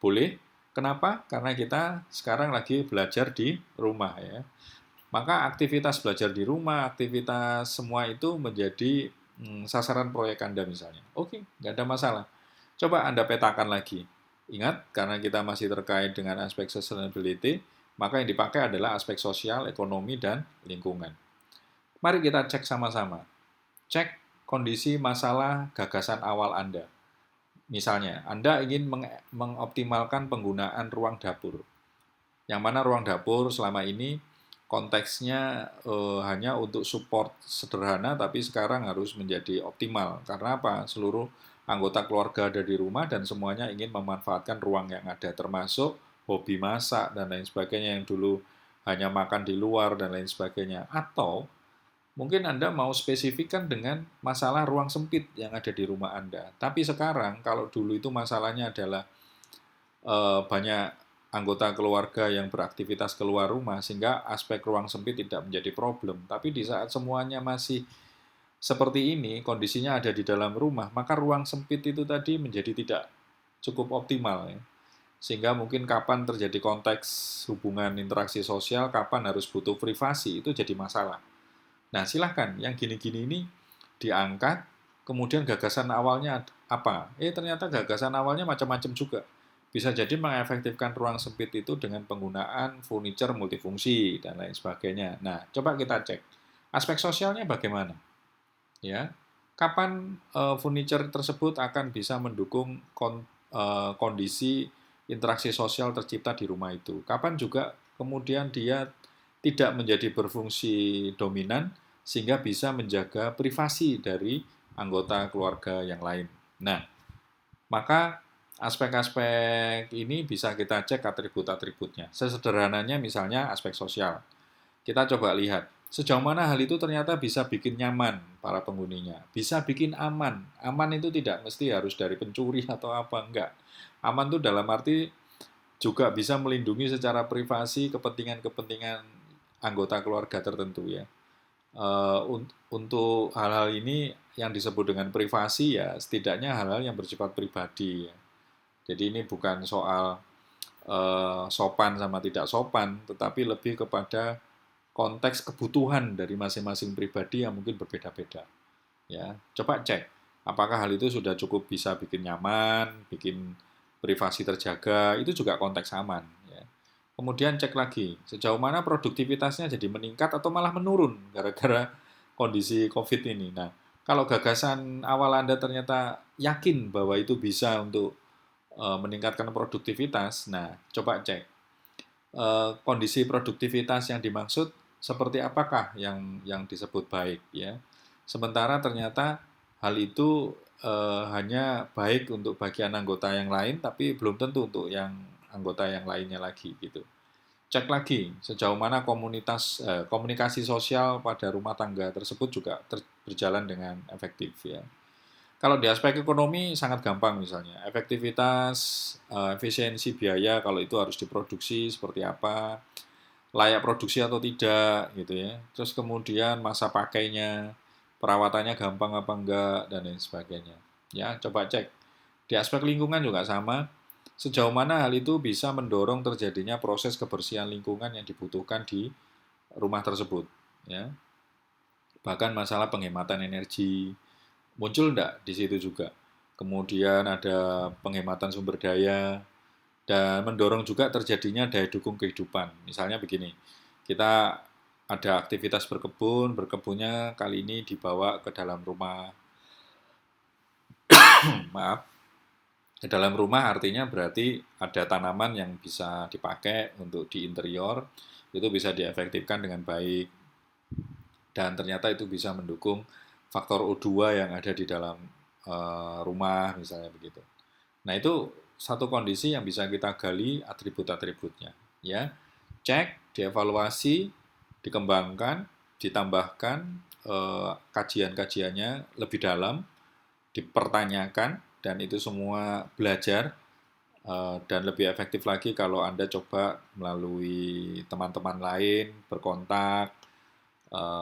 Boleh, kenapa? Karena kita sekarang lagi belajar di rumah ya. Maka aktivitas belajar di rumah, aktivitas semua itu menjadi sasaran proyek Anda misalnya. Oke, nggak ada masalah. Coba Anda petakan lagi. Ingat, karena kita masih terkait dengan aspek sustainability, maka yang dipakai adalah aspek sosial, ekonomi, dan lingkungan. Mari kita cek sama-sama. Cek kondisi masalah gagasan awal Anda. Misalnya, Anda ingin mengoptimalkan penggunaan ruang dapur. Yang mana ruang dapur selama ini konteksnya hanya untuk support sederhana, tapi sekarang harus menjadi optimal. Karena apa? Seluruh anggota keluarga ada di rumah dan semuanya ingin memanfaatkan ruang yang ada, termasuk hobi masak dan lain sebagainya yang dulu hanya makan di luar dan lain sebagainya. Atau mungkin Anda mau spesifikkan dengan masalah ruang sempit yang ada di rumah Anda. Tapi sekarang, kalau dulu itu masalahnya adalah banyak anggota keluarga yang beraktivitas keluar rumah, sehingga aspek ruang sempit tidak menjadi problem. Tapi di saat semuanya masih seperti ini, kondisinya ada di dalam rumah, maka ruang sempit itu tadi menjadi tidak cukup optimal. Ya. Sehingga mungkin kapan terjadi konteks hubungan interaksi sosial, kapan harus butuh privasi, itu jadi masalah. Nah, silahkan, yang gini-gini ini diangkat, kemudian gagasan awalnya apa? Ternyata gagasan awalnya macam-macam juga. Bisa jadi mengefektifkan ruang sempit itu dengan penggunaan furniture multifungsi dan lain sebagainya. Nah, coba kita cek. Aspek sosialnya bagaimana? Ya, kapan furniture tersebut akan bisa mendukung kondisi interaksi sosial tercipta di rumah itu. Kapan juga kemudian dia tidak menjadi berfungsi dominan sehingga bisa menjaga privasi dari anggota keluarga yang lain. Nah, maka aspek-aspek ini bisa kita cek atribut-atributnya. Sesederhananya misalnya aspek sosial. Kita coba lihat sejauh mana hal itu ternyata bisa bikin nyaman para penghuninya, bisa bikin aman. Aman itu tidak mesti harus dari pencuri atau apa, enggak. Aman itu dalam arti juga bisa melindungi secara privasi kepentingan-kepentingan anggota keluarga tertentu ya. Untuk hal-hal ini yang disebut dengan privasi ya setidaknya hal-hal yang bersifat pribadi ya. Jadi ini bukan soal sopan sama tidak sopan, tetapi lebih kepada konteks kebutuhan dari masing-masing pribadi yang mungkin berbeda-beda. Ya, coba cek apakah hal itu sudah cukup bisa bikin nyaman, bikin privasi terjaga, itu juga konteks aman. Ya. Kemudian cek lagi sejauh mana produktivitasnya jadi meningkat atau malah menurun gara-gara kondisi COVID ini. Nah, kalau gagasan awal Anda ternyata yakin bahwa itu bisa untuk meningkatkan produktivitas, nah coba cek kondisi produktivitas yang dimaksud seperti apakah yang disebut baik ya. Sementara ternyata hal itu hanya baik untuk bagian anggota yang lain tapi belum tentu untuk yang anggota yang lainnya lagi gitu. Cek lagi sejauh mana komunikasi sosial pada rumah tangga tersebut juga berjalan dengan efektif ya. Kalau di aspek ekonomi sangat gampang misalnya, efektivitas, efisiensi biaya kalau itu harus diproduksi seperti apa, layak produksi atau tidak gitu ya. Terus kemudian masa pakainya, perawatannya gampang apa enggak dan lain sebagainya. Ya, coba cek. Di aspek lingkungan juga sama. Sejauh mana hal itu bisa mendorong terjadinya proses kebersihan lingkungan yang dibutuhkan di rumah tersebut, ya. Bahkan masalah penghematan energi muncul enggak di situ juga. Kemudian ada penghematan sumber daya, dan mendorong juga terjadinya daya dukung kehidupan. Misalnya begini, kita ada aktivitas berkebun, berkebunnya kali ini dibawa ke dalam rumah, maaf, ke dalam rumah artinya berarti ada tanaman yang bisa dipakai untuk di interior, itu bisa diefektifkan dengan baik, dan ternyata itu bisa mendukung faktor O2 yang ada di dalam rumah, misalnya begitu. Nah, itu satu kondisi yang bisa kita gali atribut-atributnya. Ya, cek, dievaluasi, dikembangkan, ditambahkan kajian-kajiannya lebih dalam, dipertanyakan, dan itu semua belajar dan lebih efektif lagi kalau Anda coba melalui teman-teman lain, berkontak,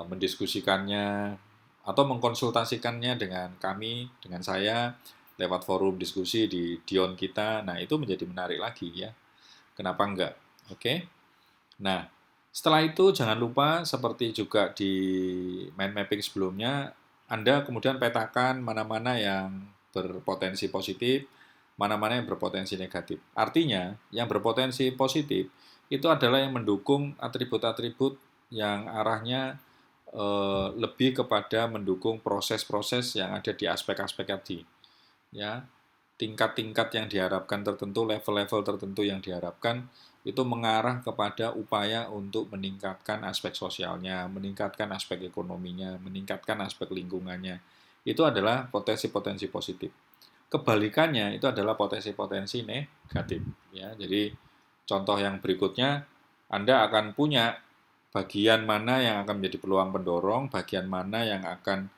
mendiskusikannya, atau mengkonsultasikannya dengan kami, dengan saya, lewat forum diskusi di Dion kita. Nah, itu menjadi menarik lagi ya. Kenapa enggak? Oke. Nah, setelah itu jangan lupa seperti juga di mind mapping sebelumnya, Anda kemudian petakan mana-mana yang berpotensi positif, mana-mana yang berpotensi negatif. Artinya, yang berpotensi positif itu adalah yang mendukung atribut-atribut yang arahnya lebih kepada mendukung proses-proses yang ada di aspek-aspek tadi. Ya, tingkat-tingkat yang diharapkan tertentu, level-level tertentu yang diharapkan itu mengarah kepada upaya untuk meningkatkan aspek sosialnya, meningkatkan aspek ekonominya, meningkatkan aspek lingkungannya. Itu adalah potensi-potensi positif. Kebalikannya itu adalah potensi-potensi negatif. Ya, jadi contoh yang berikutnya, Anda akan punya bagian mana yang akan menjadi peluang pendorong, bagian mana yang akan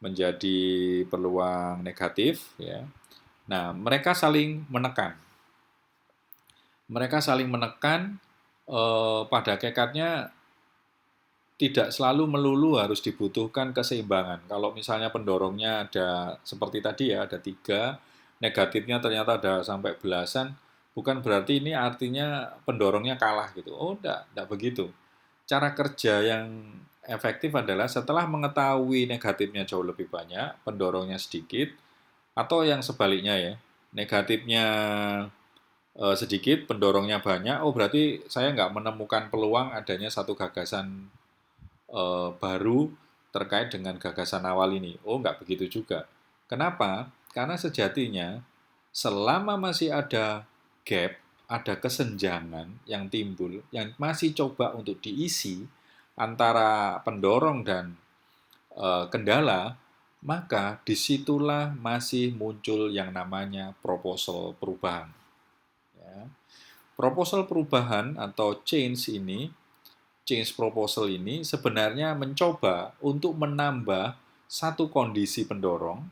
menjadi peluang negatif, ya. Nah, mereka saling menekan. Mereka saling menekan pada hakikatnya tidak selalu melulu harus dibutuhkan keseimbangan. Kalau misalnya pendorongnya ada seperti tadi ya, ada 3, negatifnya ternyata ada sampai belasan, bukan berarti ini artinya pendorongnya kalah gitu. Oh, enggak begitu. Cara kerja yang efektif adalah setelah mengetahui negatifnya jauh lebih banyak, pendorongnya sedikit, atau yang sebaliknya ya, negatifnya sedikit, pendorongnya banyak, oh berarti saya nggak menemukan peluang adanya satu gagasan baru terkait dengan gagasan awal ini. Oh, nggak begitu juga. Kenapa? Karena sejatinya Selama masih ada gap, ada kesenjangan yang timbul, yang masih coba untuk diisi antara pendorong dan kendala, maka disitulah masih muncul yang namanya proposal perubahan. Ya. Proposal perubahan atau change proposal ini sebenarnya mencoba untuk menambah satu kondisi pendorong,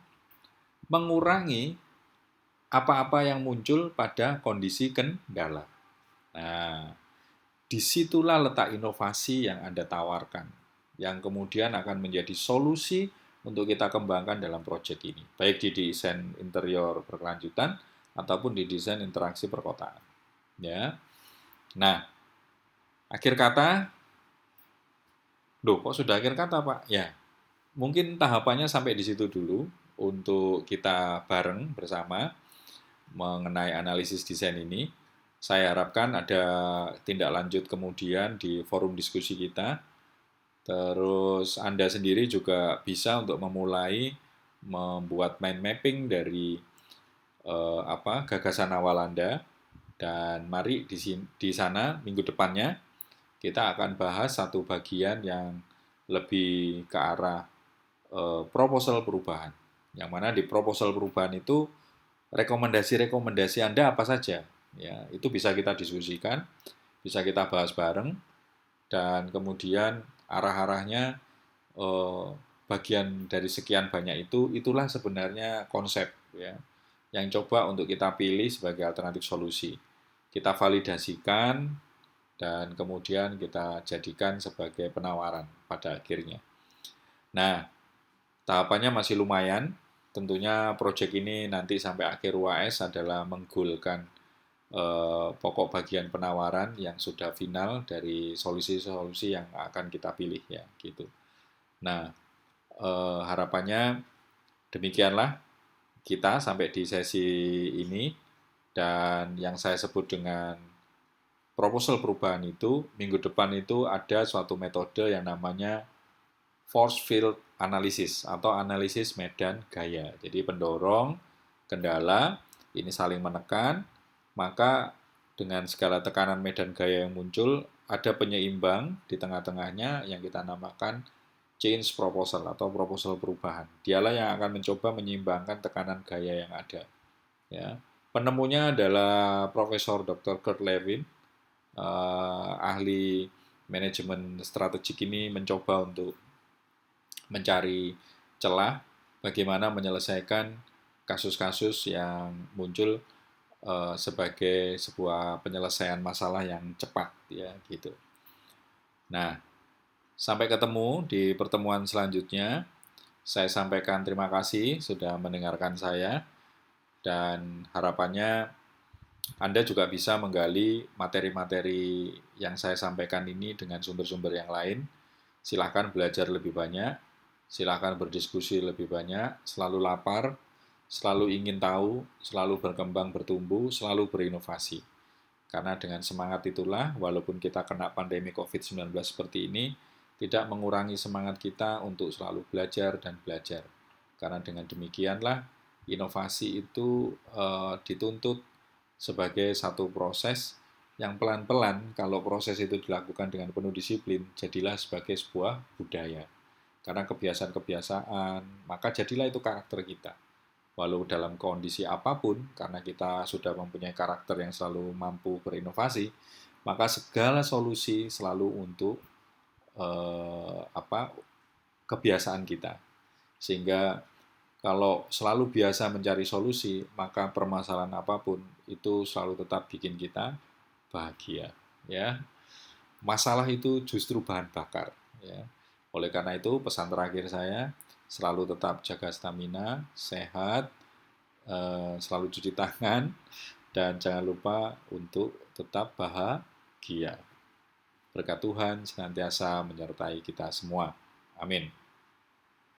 mengurangi apa-apa yang muncul pada kondisi kendala. Nah, disitulah letak inovasi yang Anda tawarkan, yang kemudian akan menjadi solusi untuk kita kembangkan dalam proyek ini, baik di desain interior berkelanjutan ataupun di desain interaksi perkotaan. Ya, nah, akhir kata, kok sudah akhir kata Pak? Ya, mungkin tahapannya sampai di situ dulu untuk kita bareng bersama mengenai analisis desain ini. Saya harapkan ada tindak lanjut kemudian di forum diskusi kita. Terus Anda sendiri juga bisa untuk memulai membuat mind mapping dari gagasan awal Anda. Dan mari di sana minggu depannya kita akan bahas satu bagian yang lebih ke arah proposal perubahan. Yang mana di proposal perubahan itu rekomendasi-rekomendasi Anda apa saja. Ya, itu bisa kita diskusikan, bisa kita bahas bareng, dan kemudian arah-arahnya bagian dari sekian banyak itulah sebenarnya konsep ya, yang coba untuk kita pilih sebagai alternatif solusi. Kita validasikan dan kemudian kita jadikan sebagai penawaran pada akhirnya. Nah, tahapannya masih lumayan. Tentunya proyek ini nanti sampai akhir UAS adalah menggolkan pokok bagian penawaran yang sudah final dari solusi-solusi yang akan kita pilih ya gitu. Nah, harapannya demikianlah kita sampai di sesi ini, dan yang saya sebut dengan proposal perubahan itu minggu depan itu ada suatu metode yang namanya force field analysis atau analisis medan gaya. Jadi pendorong, kendala, ini saling menekan, maka dengan segala tekanan medan gaya yang muncul, ada penyeimbang di tengah-tengahnya yang kita namakan change proposal atau proposal perubahan. Dialah yang akan mencoba menyeimbangkan tekanan gaya yang ada. Ya. Penemunya adalah Profesor Dr. Kurt Lewin, ahli manajemen strategik ini mencoba untuk mencari celah bagaimana menyelesaikan kasus-kasus yang muncul sebagai sebuah penyelesaian masalah yang cepat ya gitu. Nah, sampai ketemu di pertemuan selanjutnya. Saya sampaikan terima kasih sudah mendengarkan saya, dan harapannya Anda juga bisa menggali materi-materi yang saya sampaikan ini dengan sumber-sumber yang lain. Silahkan belajar lebih banyak, silahkan berdiskusi lebih banyak, selalu lapar, selalu ingin tahu, selalu berkembang, bertumbuh, selalu berinovasi. Karena dengan semangat itulah, walaupun kita kena pandemi COVID-19 seperti ini, tidak mengurangi semangat kita untuk selalu belajar dan belajar. Karena dengan demikianlah, inovasi itu dituntut sebagai satu proses yang pelan-pelan, kalau proses itu dilakukan dengan penuh disiplin, jadilah sebagai sebuah budaya. Karena kebiasaan-kebiasaan, maka jadilah itu karakter kita. Walau dalam kondisi apapun, karena kita sudah mempunyai karakter yang selalu mampu berinovasi, maka segala solusi selalu untuk kebiasaan kita. Sehingga kalau selalu biasa mencari solusi, maka permasalahan apapun itu selalu tetap bikin kita bahagia. Ya, masalah itu justru bahan bakar. Ya. Oleh karena itu, pesan terakhir saya, selalu tetap jaga stamina, sehat, selalu cuci tangan, dan jangan lupa untuk tetap bahagia. Berkat Tuhan senantiasa menyertai kita semua. Amin.